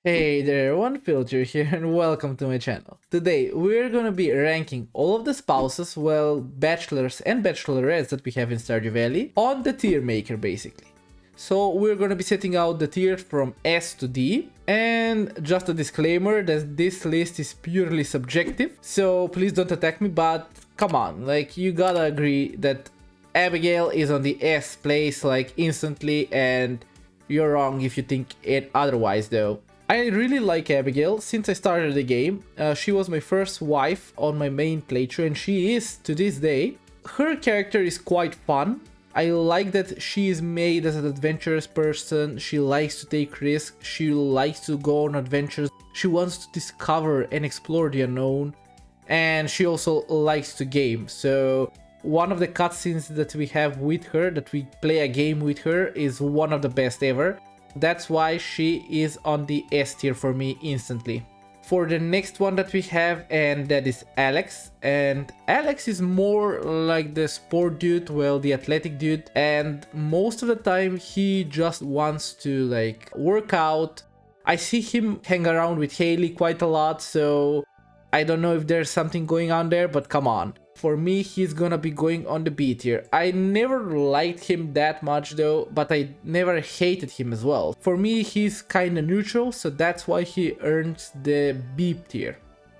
Hey there everyone, PhilChill here and welcome to my channel. Today we're gonna be ranking all of the spouses, well, bachelors and bachelorettes that we have in Stardew Valley on the tier maker basically. So we're gonna be setting out the tiers from S to D, and just a disclaimer that this list is purely subjective, so please don't attack me, but come on, like you gotta agree that Abigail is on the S place like instantly, and you're wrong if you think it otherwise though. I really like Abigail since I started the game. She was my first wife on my main playthrough and she is to this day. Her character is quite fun. I like that she is made as an adventurous person. She likes to take risks. She likes to go on adventures. She wants to discover and explore the unknown. And she also likes to game. So one of the cutscenes that we have with her, that we play a game with her, is one of the best ever. That's why she is on the S tier for me instantly. For the next one that we have, and that is Alex. And Alex is more like the sport dude, well, the athletic dude. And most of the time he just wants to like work out. I see him hang around with Haley quite a lot, so I don't know if there's something going on there, but come on. For me, he's gonna be going on the B tier. I never liked him that much though, but I never hated him as well. For me, he's kinda neutral, so that's why he earns the B tier.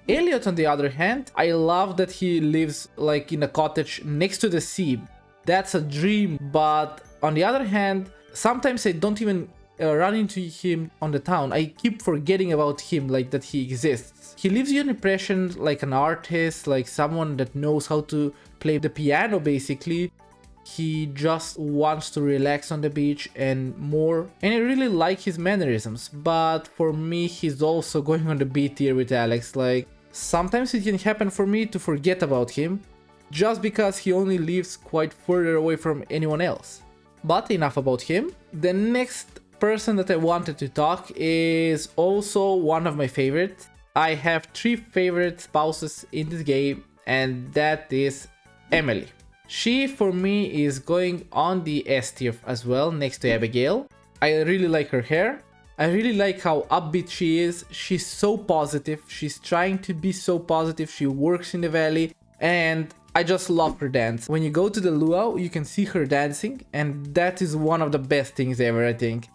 Elliott, on the other hand, I love that he lives like in a cottage next to the sea. That's a dream, but on the other hand, sometimes I don't even run into him on the town. I keep forgetting about him, like that he exists. He leaves you an impression like an artist, like someone that knows how to play the piano basically. He just wants to relax on the beach and more. And I really like his mannerisms, but for me he's also going on the B tier with Alex. Like sometimes it can happen for me to forget about him just because he only lives quite further away from anyone else. But enough about him. The next person that I wanted to talk is also one of my favorites. I have 3 favorite spouses in this game, and that is Emily. She for me is going on the S tier as well, next to Abigail. I really like her hair. I really like how upbeat she is. She's so positive. She's trying to be so positive. She works in the valley and I just love her dance. When you go to the luau, you can see her dancing, and that is one of the best things ever, I think.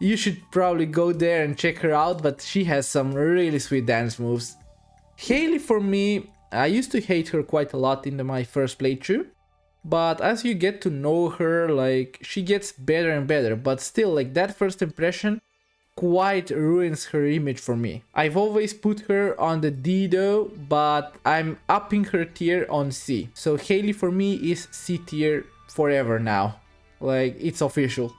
You should probably go there and check her out, but she has some really sweet dance moves. Haley for me, I used to hate her quite a lot in my first playthrough, but as you get to know her, like she gets better and better, but still like that first impression quite ruins her image for me. I've always put her on the D though, but I'm upping her tier on C. So Haley for me is C tier forever now. Like it's official.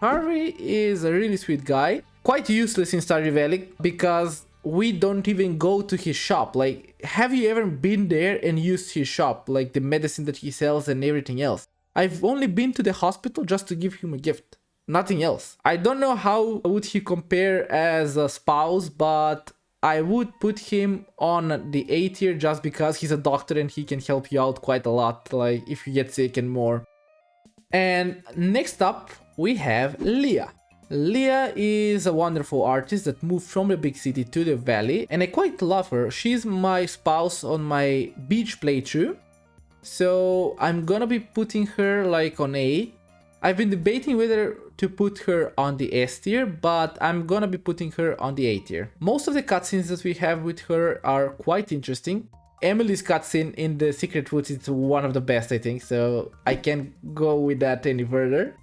Harvey is a really sweet guy, quite useless in Stardew Valley because we don't even go to his shop. Like, have you ever been there and used his shop, like the medicine that he sells and everything else? I've only been to the hospital just to give him a gift, nothing else. I don't know how would he compare as a spouse, but I would put him on the A tier just because he's a doctor and he can help you out quite a lot, like if you get sick and more. And next up, we have Leah. Leah is a wonderful artist that moved from the big city to the valley, and I quite love her. She's my spouse on my beach playthrough, so I'm gonna be putting her like on A. I've been debating whether to put her on the S tier, but I'm gonna be putting her on the A tier. Most of the cutscenes that we have with her are quite interesting. Emily's cutscene in the Secret Woods is one of the best, I think, so I can't go with that any further.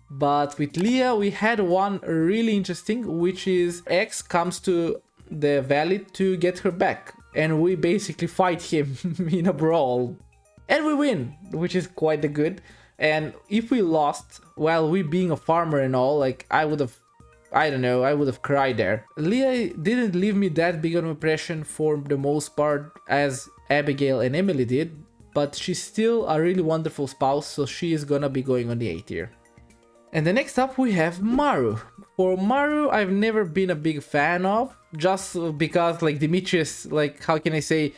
But with Leah, we had one really interesting, which is X comes to the valley to get her back, and we basically fight him in a brawl. And we win, which is quite good. And if we lost, while we being a farmer and all, like I would have cried there. Leah didn't leave me that big of an impression for the most part as Abigail and Emily did, but she's still a really wonderful spouse, so she is gonna be going on the A tier. And the next up we have Maru. For Maru, I've never been a big fan of, just because like Demetrius, like how can I say,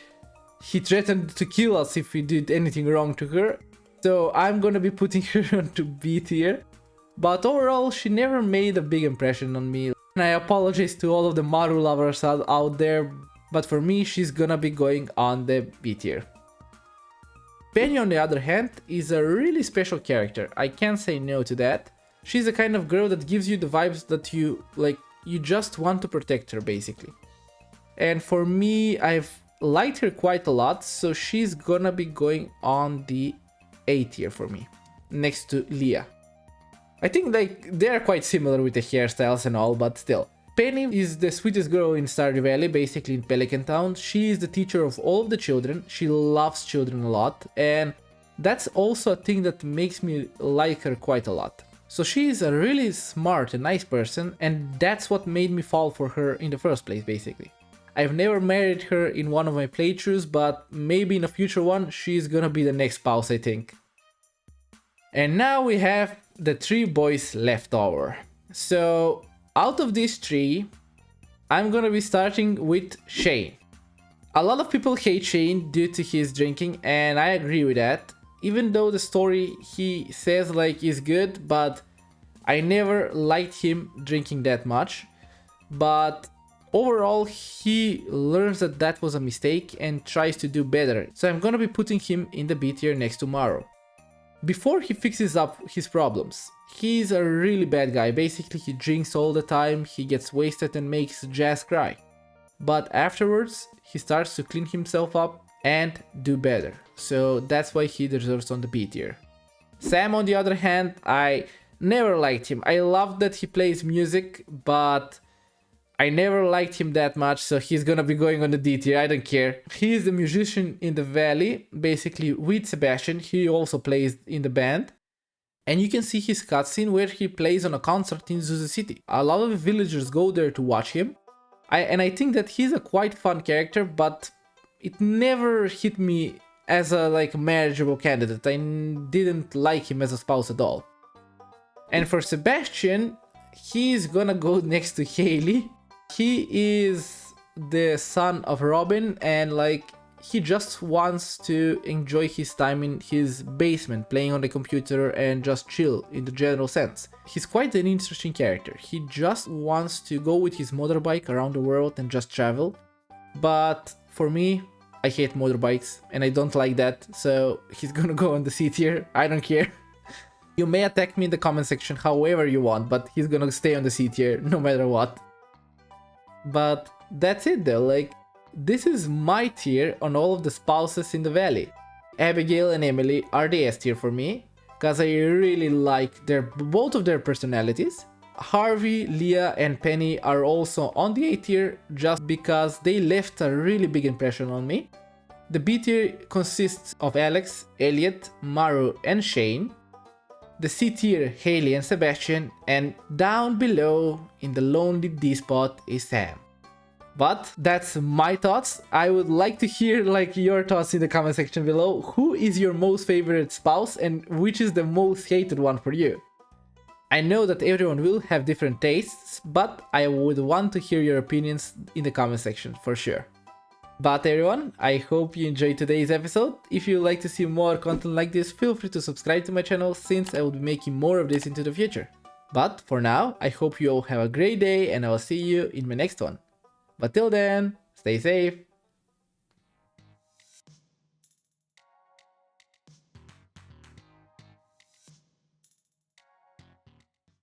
he threatened to kill us if we did anything wrong to her. So I'm gonna be putting her onto B tier. But overall, she never made a big impression on me. And I apologize to all of the Maru lovers out there, but for me, she's gonna be going on the B tier. Penny, on the other hand, is a really special character. I can't say no to that. She's the kind of girl that gives you the vibes that you just want to protect her, basically. And for me, I've liked her quite a lot, so she's gonna be going on the A tier for me, next to Leah. I think they're quite similar with the hairstyles and all, but still. Penny is the sweetest girl in Stardew Valley, basically in Pelican Town. She is the teacher of all of the children. She loves children a lot, and that's also a thing that makes me like her quite a lot. So she is a really smart and nice person, and that's what made me fall for her in the first place, basically. I've never married her in one of my playthroughs, but maybe in a future one, she's gonna be the next spouse, I think. And now we have the 3 boys left over. So out of these 3, I'm gonna be starting with Shane. A lot of people hate Shane due to his drinking, and I agree with that. Even though the story he says is good, but I never liked him drinking that much. But overall, he learns that was a mistake and tries to do better. So I'm gonna be putting him in the B tier next to Maru. Before he fixes up his problems, he's a really bad guy. Basically, he drinks all the time, he gets wasted and makes Jazz cry. But afterwards, he starts to clean himself up and do better. So that's why he deserves on the B tier. Sam, on the other hand, I never liked him. I love that he plays music, but I never liked him that much, so he's gonna be going on the D tier, I don't care. He is the musician in the valley, basically with Sebastian. He also plays in the band. And you can see his cutscene where he plays on a concert in Zuzu City. A lot of villagers go there to watch him. I think that he's a quite fun character, but it never hit me as a marriageable candidate. I didn't like him as a spouse at all. And for Sebastian, he's gonna go next to Haley. He is the son of Robin, and he just wants to enjoy his time in his basement, playing on the computer and just chill in the general sense. He's quite an interesting character. He just wants to go with his motorbike around the world and just travel. But for me, I hate motorbikes and I don't like that, so he's gonna go on the C tier. I don't care. You may attack me in the comment section however you want, but he's gonna stay on the C tier no matter what. But that's it though, this is my tier on all of the spouses in the valley. Abigail and Emily are the S tier for me, cause I really like both of their personalities. Harvey, Leah and Penny are also on the A tier just because they left a really big impression on me. The B tier consists of Alex, Elliott, Maru and Shane. The C tier, Haley and Sebastian, and down below in the lonely D spot is Sam. But that's my thoughts. I would like to hear your thoughts in the comment section below. Who is your most favorite spouse and which is the most hated one for you? I know that everyone will have different tastes, but I would want to hear your opinions in the comment section for sure. But everyone, I hope you enjoyed today's episode. If you'd like to see more content like this, feel free to subscribe to my channel since I will be making more of this into the future. But for now, I hope you all have a great day and I will see you in my next one. But till then, stay safe.